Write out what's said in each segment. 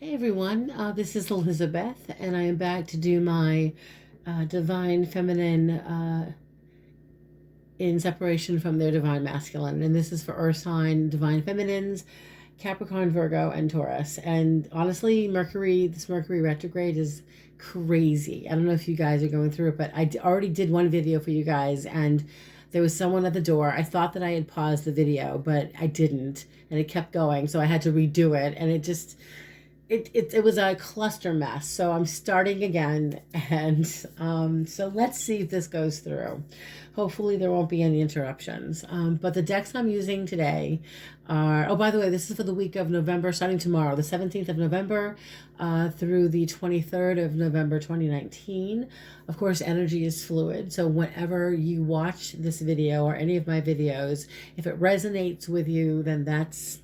Hey everyone, this is Elizabeth, and I am back to do my divine feminine in separation from their divine masculine. And this is for Earth sign divine feminines, Capricorn, Virgo, and Taurus. And honestly, this Mercury retrograde is crazy. I don't know if you guys are going through it, but already did one video for you guys, and there was someone at the door. I thought that I had paused the video, but I didn't, and it kept going, so I had to redo it, and it was a cluster mess. So I'm starting again, and so let's see if this goes through. Hopefully there won't be any interruptions. But the decks I'm using today are, oh, by the way, this is for the week of November, starting tomorrow, the 17th of November through the 23rd of November 2019. Of course, energy is fluid, so whenever you watch this video or any of my videos, if it resonates with you, then that's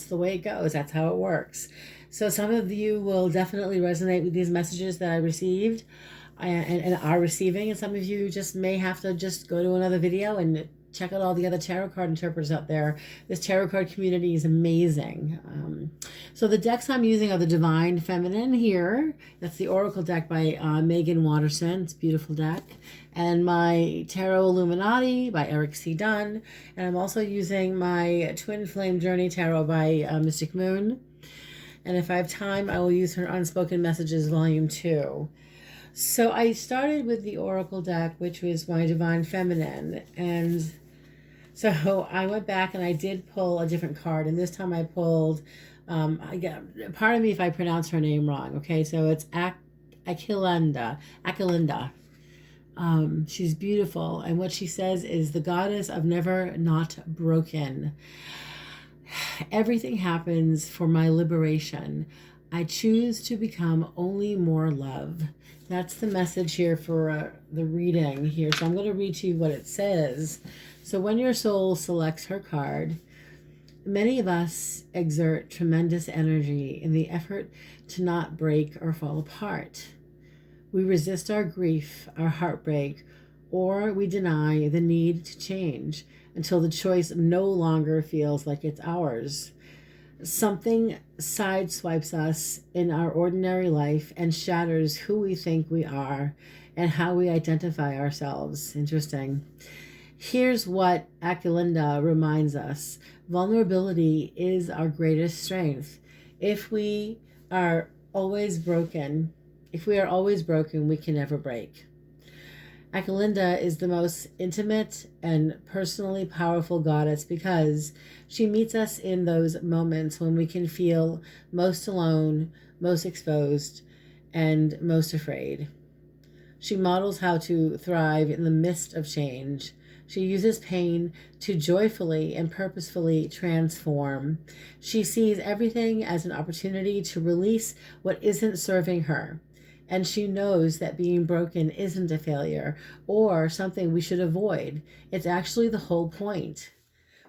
the way it goes. That's how it works. So some of you will definitely resonate with these messages that I received and are receiving, and some of you just may have to just go to another video and check out all the other tarot card interpreters out there. This tarot card community is amazing. So the decks I'm using are the Divine Feminine here. That's the Oracle deck by Megan Watterson. It's a beautiful deck. And my Tarot Illuminati by Eric C. Dunn. And I'm also using my Twin Flame Journey Tarot by Mystic Moon. And if I have time, I will use her Unspoken Messages Volume 2. So I started with the Oracle deck, which was my Divine Feminine. And so I went back and I did pull a different card. And this time I pulled, pardon me if I pronounce her name wrong, okay? So it's Akilinda. She's beautiful. And what she says is the goddess of never not broken. Everything happens for my liberation. I choose to become only more love. That's the message here for the reading here. So I'm going to read to you what it says. So when your soul selects her card, many of us exert tremendous energy in the effort to not break or fall apart. We resist our grief, our heartbreak, or we deny the need to change until the choice no longer feels like it's ours. Something sideswipes us in our ordinary life and shatters who we think we are and how we identify ourselves. Interesting. Here's what Akilinda reminds us. Vulnerability is our greatest strength. If we are always broken, we can never break. Akilinda is the most intimate and personally powerful goddess because she meets us in those moments when we can feel most alone, most exposed, and most afraid. She models how to thrive in the midst of change. She uses pain to joyfully and purposefully transform. She sees everything as an opportunity to release what isn't serving her. And she knows that being broken isn't a failure or something we should avoid. It's actually the whole point.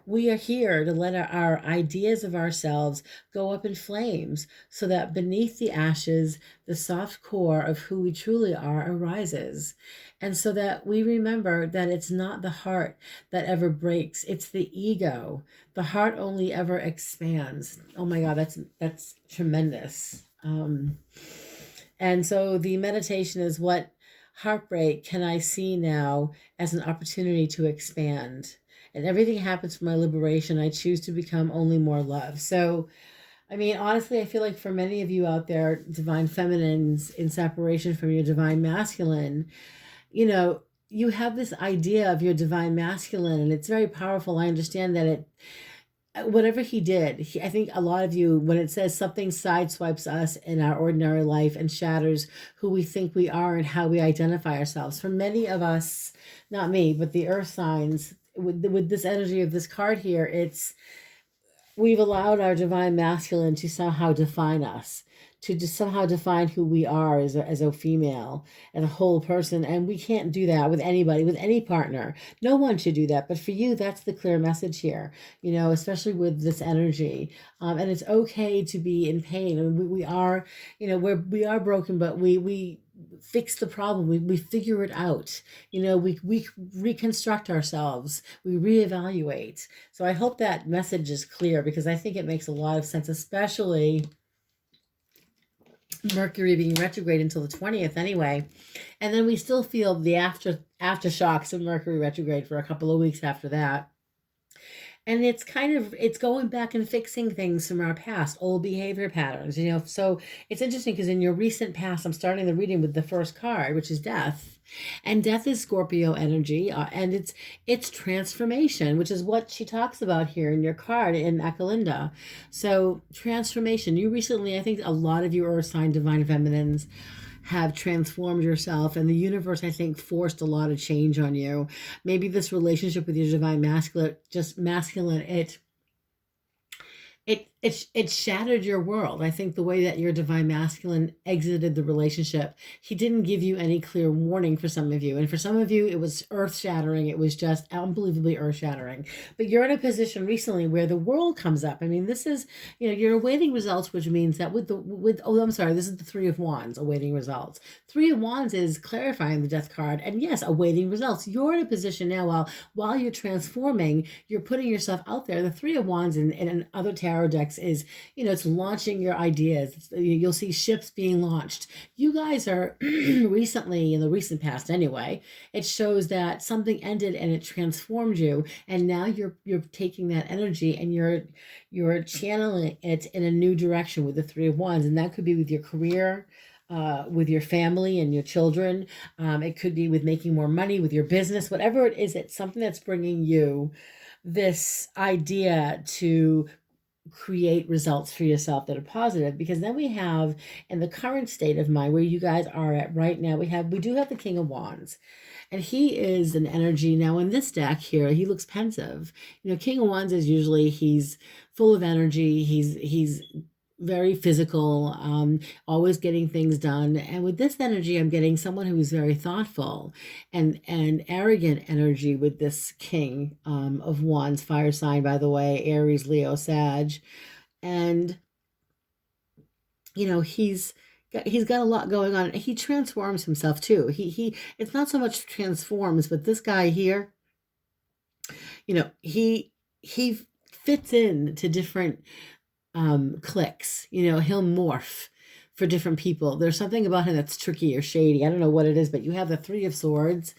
We are here to let our ideas of ourselves go up in flames so that beneath the ashes, the soft core of who we truly are arises. And so that we remember that it's not the heart that ever breaks, it's the ego. The heart only ever expands. Oh my God, that's tremendous. And so the meditation is, what heartbreak can I see now as an opportunity to expand? And everything happens for my liberation. I choose to become only more love. So, I mean, honestly, I feel like for many of you out there, divine feminines in separation from your divine masculine, you have this idea of your divine masculine, and it's very powerful. I understand that whatever he did, I think a lot of you, when it says something sideswipes us in our ordinary life and shatters who we think we are and how we identify ourselves. For many of us, not me, but the earth signs, with this energy of this card here, we've allowed our divine masculine to somehow define us, to just somehow define who we are as a female, as a whole person. And we can't do that with anybody, with any partner. No one should do that. But for you, that's the clear message here, especially with this energy. And it's okay to be in pain. I mean, we are, we are broken, but we fix the problem. We figure it out. We reconstruct ourselves. We reevaluate. So I hope that message is clear, because I think it makes a lot of sense, especially Mercury being retrograde until the 20th anyway. And then we still feel the aftershocks of Mercury retrograde for a couple of weeks after that. And it's kind of it's going back and fixing things from our past, old behavior patterns, so it's interesting because in your recent past, I'm starting the reading with the first card, which is death. And death is Scorpio energy, and it's transformation, which is what she talks about here in your card in Akalinda. So transformation, you recently, I think a lot of you earth sign divine feminines have transformed yourself, and the universe, I think, forced a lot of change on you. Maybe this relationship with your divine masculine, just masculine, it shattered your world. I think the way that your divine masculine exited the relationship, he didn't give you any clear warning for some of you. And for some of you, it was earth shattering. It was just unbelievably earth shattering. But you're in a position recently where the world comes up. I mean, this is, you're awaiting results, which means that this is the Three of Wands, awaiting results. Three of Wands is clarifying the death card. And yes, awaiting results. You're in a position now while you're transforming, you're putting yourself out there. The Three of Wands in other tarot decks is, it's launching your ideas. You'll see ships being launched. You guys are recently, in the recent past anyway, it shows that something ended and it transformed you. And now you're taking that energy and you're channeling it in a new direction with the Three of Wands. And that could be with your career, with your family and your children. It could be with making more money, with your business, whatever it is. It's something that's bringing you this idea to create results for yourself that are positive, because then we have, in the current state of mind where you guys are at right now, we do have the King of Wands, and he is an energy. Now in this deck here, he looks pensive. King of Wands is usually, he's full of energy, he's very physical, always getting things done. And with this energy, I'm getting someone who is very thoughtful and arrogant energy with this King of Wands, fire sign, by the way, Aries, Leo, Sag. And, he's got a lot going on. He transforms himself too. He it's not so much transforms, but this guy here, he fits in to different clicks. He'll morph for different people. There's something about him that's tricky or shady. I don't know what it is, but you have the Three of Swords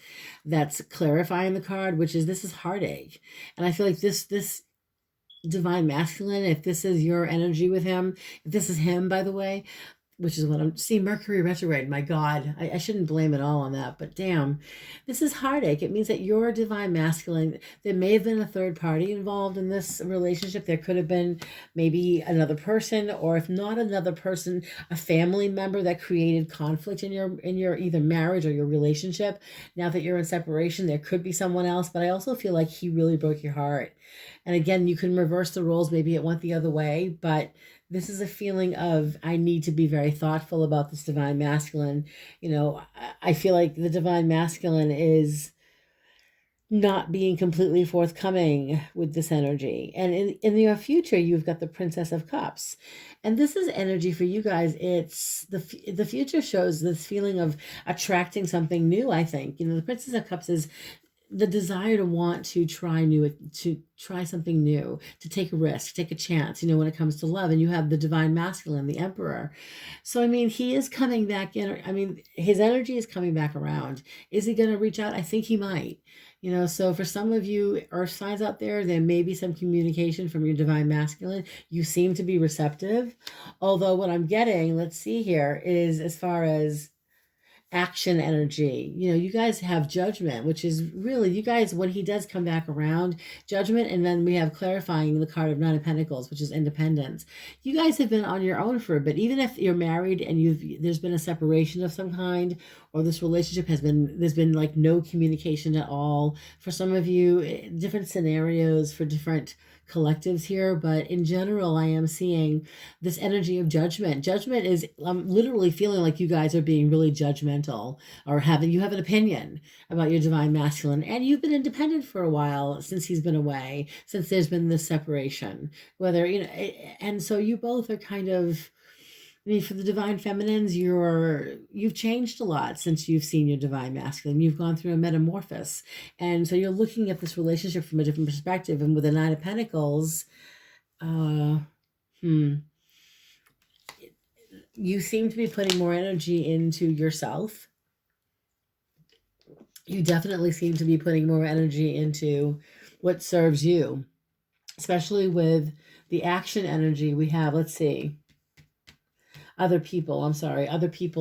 that's clarifying the card, which is, this is heartache. And I feel like this divine masculine, if this is your energy with him, if this is him, by the way, which is what I'm seeing, Mercury retrograde. My God, I shouldn't blame it all on that, but damn, this is heartache. It means that you're divine masculine. There may have been a third party involved in this relationship. There could have been maybe another person, or if not another person, a family member that created conflict in your either marriage or your relationship. Now that you're in separation, there could be someone else, but I also feel like he really broke your heart. And again, you can reverse the roles. Maybe it went the other way, but this is a feeling of, I need to be very thoughtful about this divine masculine. I feel like the divine masculine is not being completely forthcoming with this energy. And in your future, you've got the Princess of Cups. And this is energy for you guys. It's the future shows this feeling of attracting something new, I think. The Princess of Cups is the desire to want to try something new, to take a risk, take a chance, when it comes to love. And you have the divine masculine, the Emperor. So, I mean, he is coming back in. I mean, his energy is coming back around. Is he going to reach out? I think he might. So for some of you earth signs out there may be some communication from your divine masculine. You seem to be receptive. Although what I'm getting, let's see here, is as far as action energy, you guys have Judgment, which is really, you guys, when he does come back around, Judgment, and then we have clarifying the card of Nine of Pentacles, which is independence. You guys have been on your own for a bit. Even if you're married and there's been a separation of some kind, or this relationship there's been like no communication at all. For some of you, different scenarios for different collectives here, but in general, I am seeing this energy of judgment. Judgment is, I'm literally feeling like you guys are being really judgmental, or you have an opinion about your divine masculine, and you've been independent for a while since he's been away, since there's been this separation, and so you both are kind of, for the divine feminines, you've changed a lot since you've seen your divine masculine. You've gone through a metamorphosis. And so you're looking at this relationship from a different perspective. And with the Nine of Pentacles, You seem to be putting more energy into yourself. You definitely seem to be putting more energy into what serves you, especially with the action energy we have. Let's see. Other people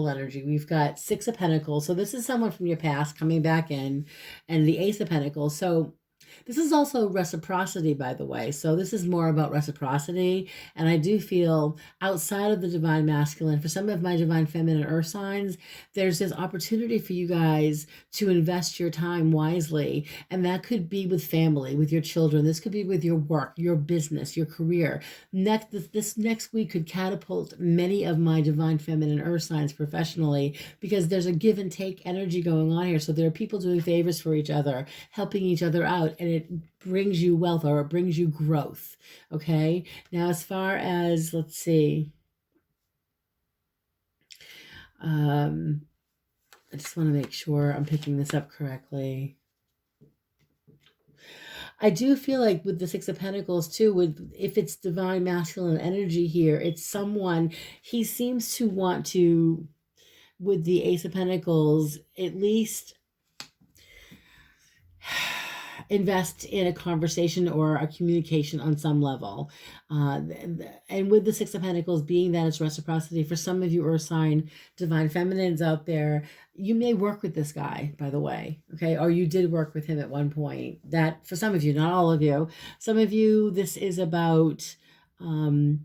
energy. We've got Six of Pentacles. So this is someone from your past coming back in, and the Ace of Pentacles. So this is also reciprocity, by the way. So this is more about reciprocity. And I do feel outside of the divine masculine, for some of my divine feminine earth signs, there's this opportunity for you guys to invest your time wisely. And that could be with family, with your children. This could be with your work, your business, your career. This next week could catapult many of my divine feminine earth signs professionally, because there's a give and take energy going on here. So there are people doing favors for each other, helping each other out, and it brings you wealth, or it brings you growth. Okay. Now, as far as, let's see, I just want to make sure I'm picking this up correctly. I do feel like with the Six of Pentacles too, if it's divine masculine energy here, it's someone, he seems to want to, with the Ace of Pentacles, at least invest in a conversation or a communication on some level. And with the Six of Pentacles being that it's reciprocity, for some of you Earth sign divine feminines out there, you may work with this guy, by the way, okay? Or you did work with him at one point. That, for some of you, not all of you, some of you, this is about having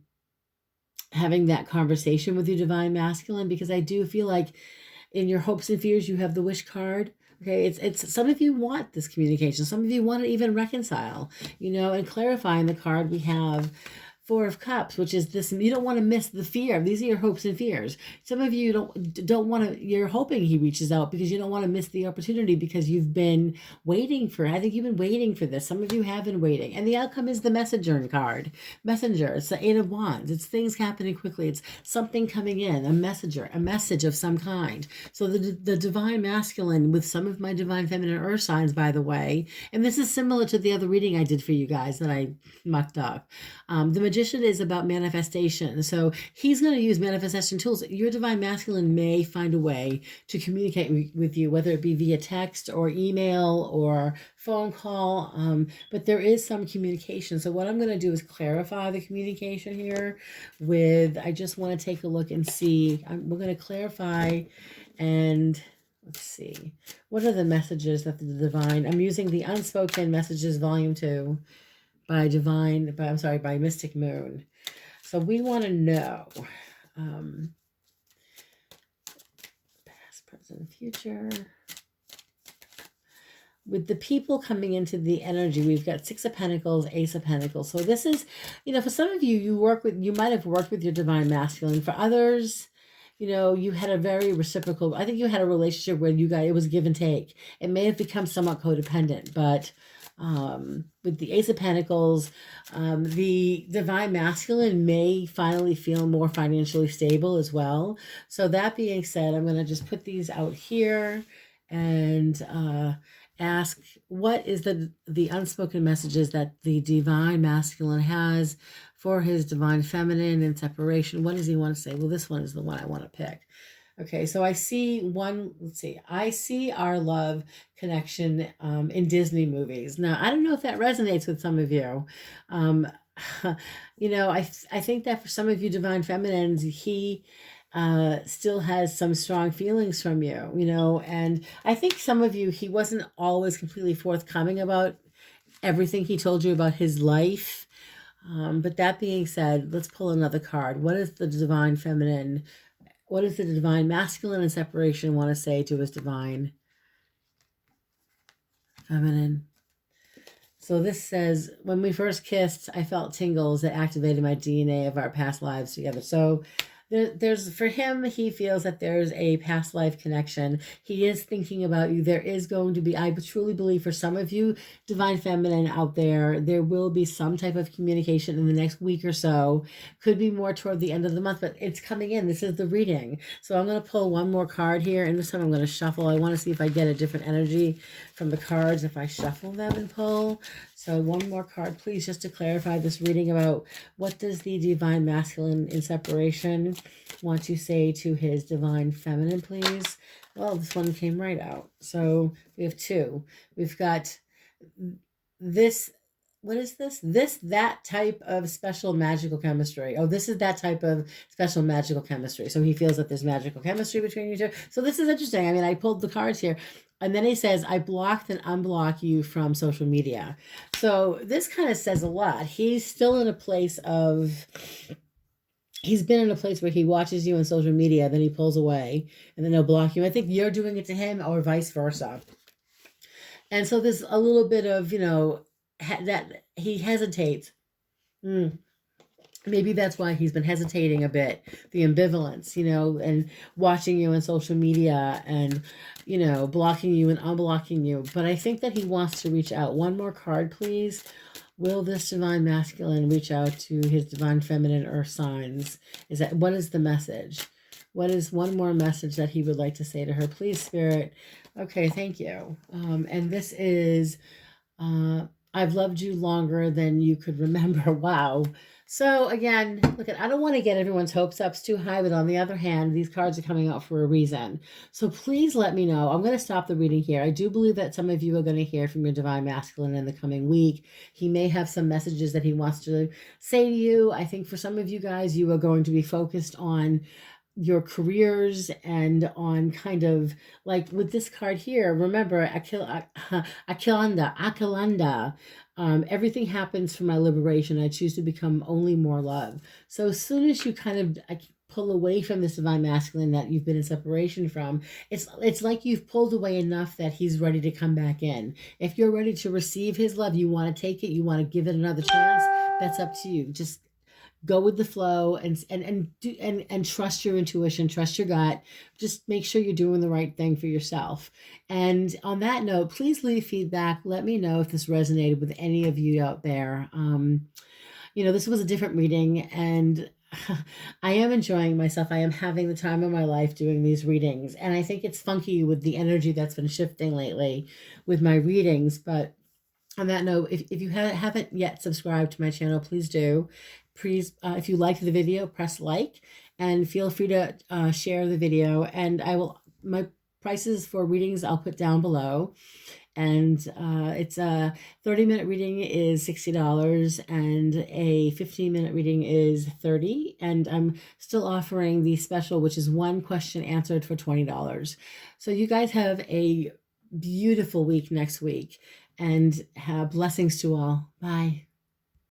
that conversation with your divine masculine, because I do feel like in your hopes and fears, you have the wish card. Okay, it's some of you want this communication. Some of you want to even reconcile, and clarify in the card we have Four of Cups, which is this, you don't want to miss the fear. These are your hopes and fears. Some of you don't want to, you're hoping he reaches out because you don't want to miss the opportunity, because you've been waiting for, I think you've been waiting for this. Some of you have been waiting. And the outcome is the messenger card. Messenger, it's the Eight of Wands. It's things happening quickly. It's something coming in, a messenger, a message of some kind. So the divine masculine with some of my divine feminine earth signs, by the way, and this is similar to the other reading I did for you guys that I mucked up. The magician is about manifestation. So he's going to use manifestation tools. Your divine masculine may find a way to communicate with you, whether it be via text or email or phone call. But there is some communication. So what I'm going to do is clarify the communication here with, I just want to take a look and see. We're going to clarify, and let's see. What are the messages that the divine, I'm using the Unspoken Messages Volume 2 by Mystic Moon. So we want to know past, present, future. With the people coming into the energy, we've got Six of Pentacles, Ace of Pentacles. So this is, for some of you, you might have worked with your divine masculine. For others, you had a very reciprocal, I think you had a relationship where you guys, it was give and take. It may have become somewhat codependent, but with the Ace of Pentacles, the divine masculine may finally feel more financially stable as well. So that being said, I'm going to just put these out here and ask, what is the unspoken messages that the divine masculine has for his divine feminine in separation? What does he want to say? Well, this one is the one I want to pick. Okay, so I see one, let's see, I see our love connection in Disney movies. Now, I don't know if that resonates with some of you. I think that for some of you divine feminines, he still has some strong feelings from you, and I think some of you, he wasn't always completely forthcoming about everything he told you about his life. But that being said, let's pull another card. What is the divine feminine? What does the divine masculine in separation want to say to his divine feminine? So this says, when we first kissed, I felt tingles that activated my DNA of our past lives together. So there's, for him, he feels that there's a past life connection. He is thinking about you. There is going to be, I truly believe for some of you divine feminine out there, there will be some type of communication in the next week or so. Could be more toward the end of the month, but it's coming in. This is the reading. So I'm going to pull one more card here, and this time I'm going to shuffle. I want to see if I get a different energy from the cards if I shuffle them and pull. So one more card, please, just to clarify this reading about what does the divine masculine in separation want to say to his divine feminine, please. Well, this one came right out. So we have two. We've got this. What is this? That type of special magical chemistry. Oh, this is that type of special magical chemistry. So he feels that there's magical chemistry between you two. So this is interesting. I mean, I pulled the cards here. And then he says, I blocked and unblock you from social media. So this kind of says a lot. He's still in a place of, he's been in a place where he watches you on social media, then he pulls away, and then he'll block you. I think you're doing it to him or vice versa. And so there's a little bit of, that he hesitates. Maybe that's why he's been hesitating a bit, the ambivalence, and watching you on social media and, blocking you and unblocking you. But I think that he wants to reach out. One more card, please. Will this divine masculine reach out to his divine feminine earth signs? What is the message? What is one more message that he would like to say to her? Please, Spirit. Okay, thank you. And this is, I've loved you longer than you could remember. Wow. So again, look, I don't want to get everyone's hopes up too high, but on the other hand, these cards are coming out for a reason. So please let me know. I'm going to stop the reading here. I do believe that some of you are going to hear from your divine masculine in the coming week. He may have some messages that he wants to say to you. I think for some of you guys, you are going to be focused on your careers and on kind of like with this card here. Remember, Akilanda. Everything happens for my liberation. I choose to become only more love. So as soon as you kind of pull away from this divine masculine that you've been in separation from, it's like you've pulled away enough that he's ready to come back in. If you're ready to receive his love, you want to take it, you want to give it another chance, that's up to you. Just go with the flow and trust your intuition, trust your gut. Just make sure you're doing the right thing for yourself. And on that note, please leave feedback. Let me know if this resonated with any of you out there. This was a different reading, and I am enjoying myself. I am having the time of my life doing these readings, and I think it's funky with the energy that's been shifting lately with my readings. But on that note, if you haven't yet subscribed to my channel, please do. Please, if you liked the video, press like, and feel free to share the video. And my prices for readings I'll put down below. And it's a 30-minute reading is $60, and a 15-minute reading is $30. And I'm still offering the special, which is one question answered for $20. So you guys have a beautiful week next week, and have blessings to all. Bye.